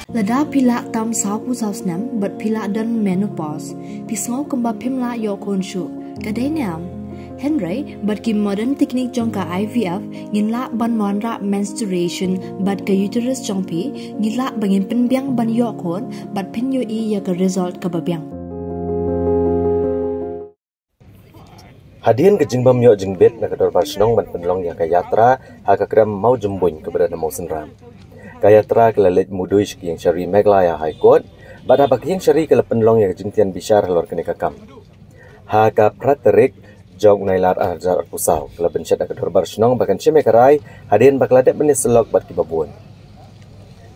Lada pila tam sau pu sau snam, but pila dan menopause. Pisngau kemba pimla yo konshu. Kadeniam. Henry, but ki modern technique jongka IVF, nginla ban monra menstruation, but ka uterus jongpi, nginla bangin penbiang ban yo kon, but penyo I ya ka result ka babiang. Hadian ke jingbam yo jingbet na kador barsenong ban penlong ya kayatra haka kram mau jembuin kepada mau senram. Kayatra kelalit mudui yang syari Meglaya High Court, bad habak yang syari kala penlong ya jingtian bishar lor kene kakam. Haka praterik jog nailar arjar pusau kala bencet kador barsenong bakan ceme karai hadian bakladet benis selok bat kibabun.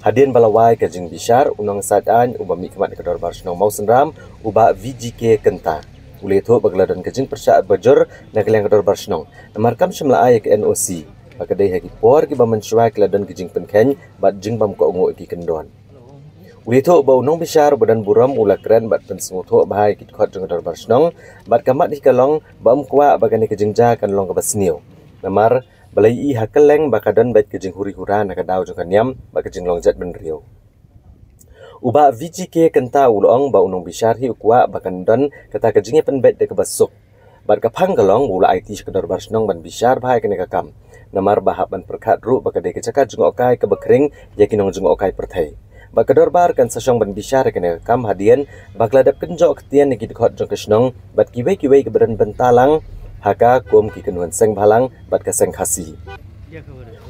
Hadian balawai ke jing bishar unang sadan uba mikmat kador barsenong mau senram uba VGK kenta. Uli itu bagladan kejing persyaat bajur nak liang kador barsenong. Namarkam semla ay ke NOC. Bakadai hagi por ki baman syuai keladan kejing penken bat jing bam ko ungu ki kendon. Uli itu ba unong bishar badan buram ula keren bat pensengu tu bahai ki khot jing kador barsenong bat kamat di kalong bam kwa bagani kejing ja kan long ka basniu. Namar balai I hakeleng bakadan bat kejing huri-hura nak dau jong kanyam bat kejing long jat ben riau. Uba VGK kenta ulong ba unong bishar hi ukwa bakan don kata kejingnya penbet de kebasuk. Bat kapang kalong ula IT sekedar barsenong ban bishar bahai kene kakam. Namar bahap ban perkat ru bakade kecaka jungokai ke bekring yakinong jungokai perthai. Bakador bar kan sasyong ban bishar kene kakam hadian bakladap kenjok ketian ni kidkhot jong kesnong bat kiwei-kiwei keberan bentalang haka kum ki kenuan seng balang bat ka seng khasi.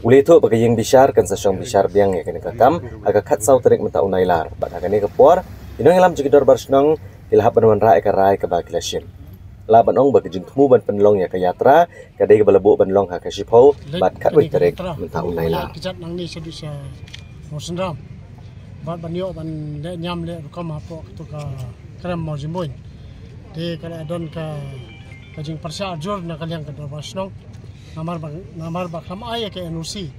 Uli itu bagi yang bishar kan sasyong bishar biang ya kene kakam agak kat sau terik menta unailar bat agane kepor inong ilam jigidor barsenong ilhap ban rai ka rai ka bakilasim laban ong bagi jing temu ban penlong ya ka yatra kadai ka balabu penlong ha ka shipho bat kat wei terik menta unailar kijat nang ni sedisa mosenram bat ban yo ban le nyam le kam hapo to ka krem mo jimboin de kala don ka jing persya jor na kaliang ka barsenong namar ba kham ay ke NOC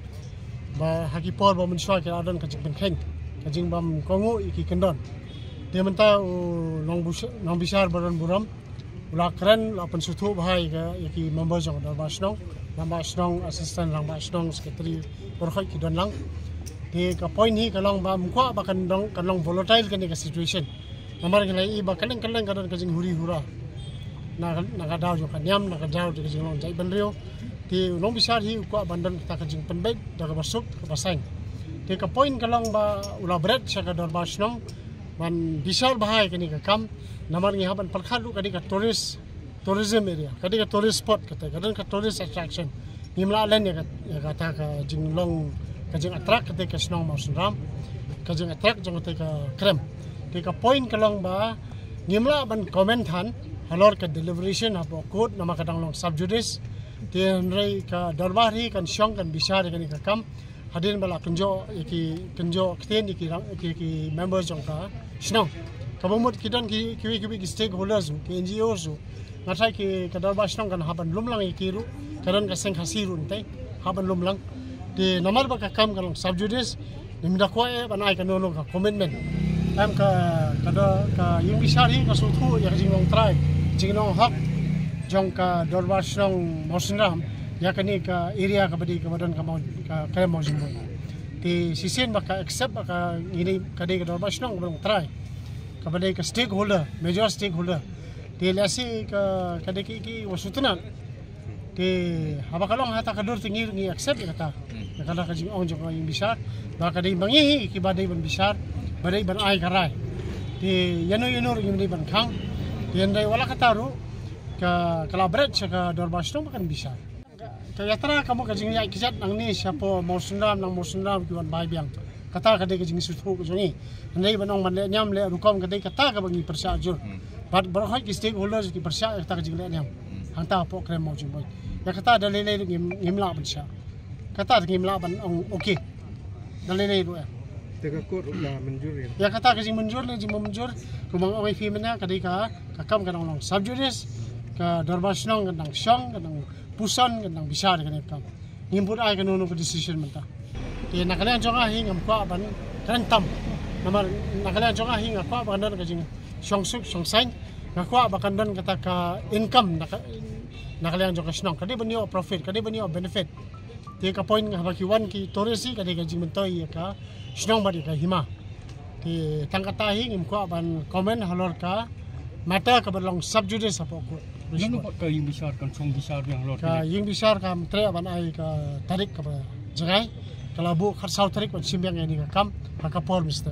ba haki por ba mensyua ke adan ka jing keng ka jing bam kongo iki kendon dia menta long bishar baran buram ula keren la pensutu bahai ka iki member jong da basnong lamba snong assistant lamba snong secretary porkhoi ki don lang de ka point hi ka long ba mkwa ba kan long volatile kan ka situation namar ngai ba kaleng ka don ka jing huri hura na ka daw jo kanyam na ka daw jo jing long jai ban rio di long bishar hi ukwa bandan kita kajing penbet daga basuk ke pasang di ka point kalong ba ula bread sa ka dor basnong ban bishar bahai kani ka kam namar ngi haban palkhalu kadi ka tourism area kadi ka tourist spot kata kadan ka tourist attraction nimla len ya kata ka jing long kajing attract kata ka snong mau senram kajing attract jong kata ka krem di ka point kalong ba nimla ban komentan halor ka deliberation apo code nama kadang long subjudice tian rei ka darbari kan syong kan bishar kan kakam hadin bala kenjo kten iki members jong ka snong kabumut kidan ki stakeholders ki NGOs ngatai ki kadarba snong kan haban lumlang ikiru kadan ka seng hasiru ntai haban lumlang di namar ba kakam kan subjudice nimda kwa banai kan nono ka commitment am ka yung bishar hi ka sutu ya jingong try jingong hak jong ka dorbar snong mosenram ya kani ka area ka badi ka badan ka mau ka kaya mau jimbo ti sisen baka accept baka ini kadi ka dorbar snong belum try ka badi ka stakeholder major stakeholder ti lasi ka kadi ki wasutuna ti haba kalong hata ka dor tingir ngi accept kata kada ka jing ong jong yung bisar baka dai bangi ki badai ban bisar badai ban ai karai ti yano yung ban khang ti andai wala kataru ka kalabret sa ka dorbasno makan bisa kaya tara kamu kajing ya kisat nang ni siapo mosenram kiwan bai biang kata kadai kajing sutu ko jongi andai banong manle nyam le rukom kadai kata ka bangi persya jur bat barhoi ki stakeholders ki persya kata kajing le nyam hanta po krem mo jimboy ya kata dalile ngimla persya kata ngimla ban okay dalile do ya teka kor la menjur ya kata kajing menjur le jing menjur kumang away femina kadai ka kakam kanong long subjudice ka darbasnong kadang syong kadang pusan kadang bishar kan kam ngimput ai kan no decision menta ti nakalian jonga hi ngam kwa ban rentam namar nakalian jonga hi ngam kwa ban dan kajing syong sain ngakwa bakan dan kata ka income nakalian jonga snong kadi banyo profit kadi banyo benefit ti ka point nga bakiwan ki torisi kadi kajing mentoi ka snong badi ka hima Di tangkatahi ngim ko ban komen halor ka mata ka berlong subjudice apa ko. Jangan buat ke yang besar kan song besar yang lor. Ka yang besar ka tre ban ai ka tarik ka jagai kalau bu kharsau tarik ban simbiang ini ka kam ka por mister.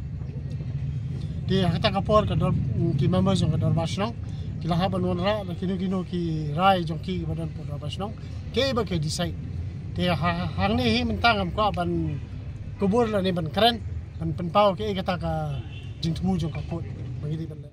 Di kata ka por ka dor ki members yang ka dor basnong kila ha ban wonra kino ki rai jong ki badan por dor basnong ke ba ke decide. Di hang ni hi mentang am ko ban kubur la ni ban keren ban penpau ke kata ka jing temu jong ka kot bagi di ban